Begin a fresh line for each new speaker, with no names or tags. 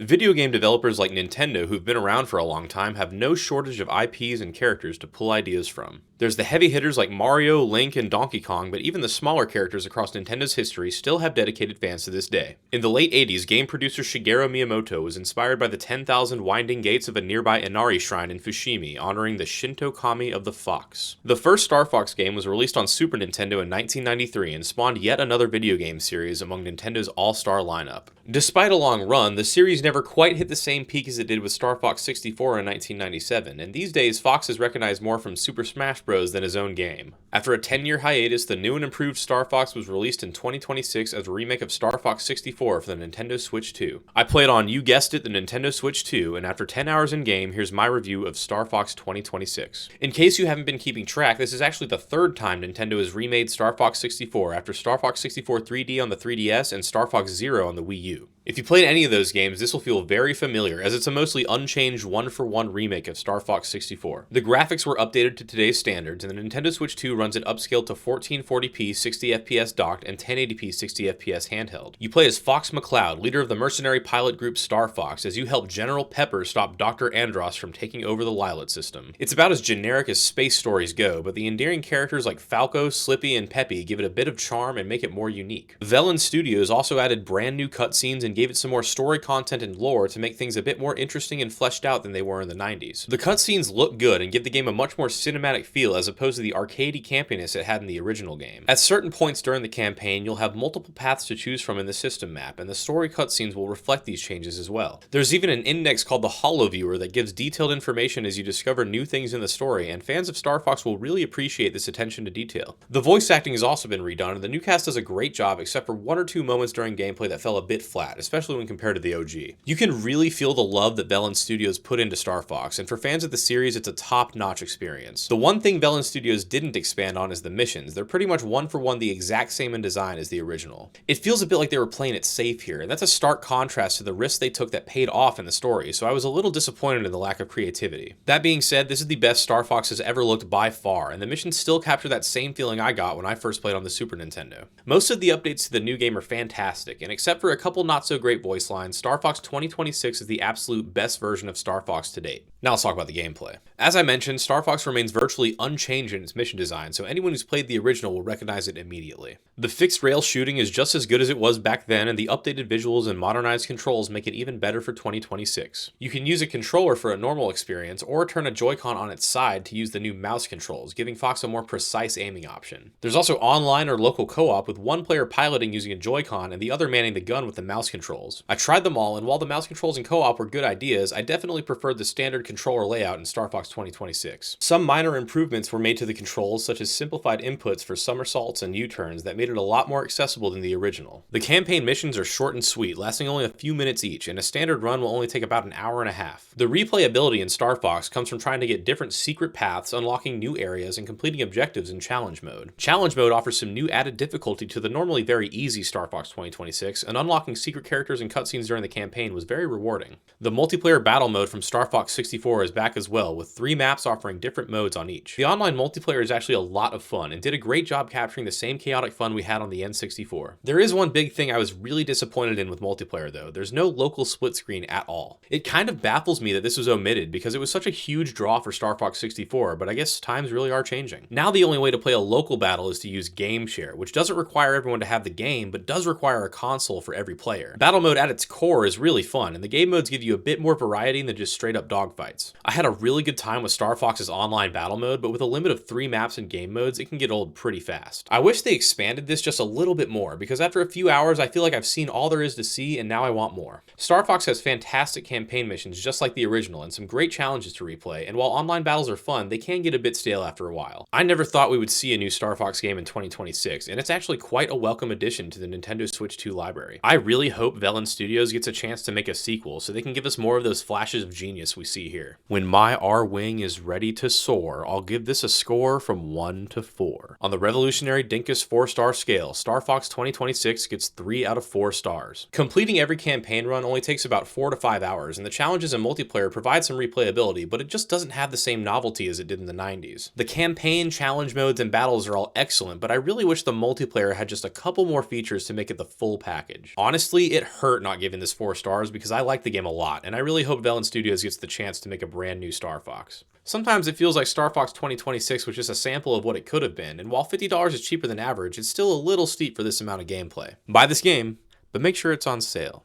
Video game developers like Nintendo, who've been around for a long time, have no shortage of IPs and characters to pull ideas from. There's the heavy hitters like Mario, Link, and Donkey Kong, but even the smaller characters across Nintendo's history still have dedicated fans to this day. In the late 80s, game producer Shigeru Miyamoto was inspired by the 10,000 winding gates of a nearby Inari shrine in Fushimi, honoring the Shinto kami of the fox. The first Star Fox game was released on Super Nintendo in 1993 and spawned yet another video game series among Nintendo's all-star lineup. Despite a long run, the series never quite hit the same peak as it did with Star Fox 64 in 1997, and these days Fox is recognized more from Super Smash Bros. Than his own game. After a 10-year hiatus, the new and improved Star Fox was released in 2026 as a remake of Star Fox 64 for the Nintendo Switch 2. I played on, you guessed it, the Nintendo Switch 2, and after 10 hours in-game, here's my review of Star Fox 2026. In case you haven't been keeping track, this is actually the third time Nintendo has remade Star Fox 64 after Star Fox 64 3D on the 3DS and Star Fox Zero on the Wii U. If you played any of those games, this will feel very familiar, as it's a mostly unchanged one-for-one remake of Star Fox 64. The graphics were updated to today's standards, and the Nintendo Switch 2 runs it upscaled to 1440p 60fps docked and 1080p 60fps handheld. You play as Fox McCloud, leader of the mercenary pilot group Star Fox, as you help General Pepper stop Dr. Andros from taking over the Lylat system. It's about as generic as space stories go, but the endearing characters like Falco, Slippy, and Peppy give it a bit of charm and make it more unique. Velan Studios also added brand new cutscenes and gave it some more story content and lore to make things a bit more interesting and fleshed out than they were in the 90s. The cutscenes look good and give the game a much more cinematic feel as opposed to the arcadey campiness it had in the original game. At certain points during the campaign, you'll have multiple paths to choose from in the system map, and the story cutscenes will reflect these changes as well. There's even an index called the Holo Viewer that gives detailed information as you discover new things in the story, and fans of Star Fox will really appreciate this attention to detail. The voice acting has also been redone, and the new cast does a great job except for one or two moments during gameplay that fell a bit flat, especially when compared to the OG. You can really feel the love that Velan Studios put into Star Fox, and for fans of the series, it's a top-notch experience. The one thing Velan Studios didn't expand on is the missions. They're pretty much one-for-one the exact same in design as the original. It feels a bit like they were playing it safe here, and that's a stark contrast to the risks they took that paid off in the story, so I was a little disappointed in the lack of creativity. That being said, this is the best Star Fox has ever looked by far, and the missions still capture that same feeling I got when I first played on the Super Nintendo. Most of the updates to the new game are fantastic, and except for a couple not-so-great voice lines, Star Fox 2026 is the absolute best version of Star Fox to date. Now let's talk about the gameplay. As I mentioned, Star Fox remains virtually unchanged in its mission design, so anyone who's played the original will recognize it immediately. The fixed rail shooting is just as good as it was back then, and the updated visuals and modernized controls make it even better for 2026. You can use a controller for a normal experience, or turn a Joy-Con on its side to use the new mouse controls, giving Fox a more precise aiming option. There's also online or local co-op with one player piloting using a Joy-Con and the other manning the gun with the mouse controls. I tried them all, and while the mouse controls in co-op were good ideas, I definitely preferred the standard controller layout in Star Fox 2026. Some minor improvements were made to the controls, such as simplified inputs for somersaults and U-turns that made it a lot more accessible than the original. The campaign missions are short and sweet, lasting only a few minutes each, and a standard run will only take about an hour and a half. The replayability in Star Fox comes from trying to get different secret paths, unlocking new areas, and completing objectives in Challenge Mode. Challenge Mode offers some new added difficulty to the normally very easy Star Fox 2026, and unlocking secret characters and cutscenes during the campaign was very rewarding. The multiplayer battle mode from Star Fox 64 is back as well, with 3 maps offering different modes on each. The online multiplayer is actually a lot of fun, and did a great job capturing the same chaotic fun we had on the N64. There is one big thing I was really disappointed in with multiplayer though. There's no local split screen at all. It kind of baffles me that this was omitted because it was such a huge draw for Star Fox 64, but I guess times really are changing. Now the only way to play a local battle is to use Game Share, which doesn't require everyone to have the game, but does require a console for every player. Battle mode at its core is really fun, and the game modes give you a bit more variety than just straight up dogfights. I had a really good time with Star Fox's online battle mode, but with a limit of 3 maps and game modes, it can get old pretty fast. I wish they expanded this just a little bit more, because after a few hours, I feel like I've seen all there is to see, and now I want more. Star Fox has fantastic campaign missions just like the original, and some great challenges to replay, and while online battles are fun, they can get a bit stale after a while. I never thought we would see a new Star Fox game in 2026, and it's actually quite a welcome addition to the Nintendo Switch 2 library. I really hope Velan Studios gets a chance to make a sequel, so they can give us more of those flashes of genius we see here. When my R-Wing is ready to soar, I'll give this a score from 1 to 4. On the revolutionary Dinkus 4-star scale, Star Fox 2026 gets 3 out of 4 stars. Completing every campaign run only takes about 4 to 5 hours, and the challenges and multiplayer provide some replayability, but it just doesn't have the same novelty as it did in the 90s. The campaign, challenge modes, and battles are all excellent, but I really wish the multiplayer had just a couple more features to make it the full package. Honestly, it hurt not giving this 4 stars because I like the game a lot, and I really hope Velan Studios gets the chance to make a brand new Star Fox. Sometimes it feels like Star Fox 2026 was just a sample of what it could have been, and while $50 is cheaper than average, it's still a little steep for this amount of gameplay. Buy this game, but make sure it's on sale.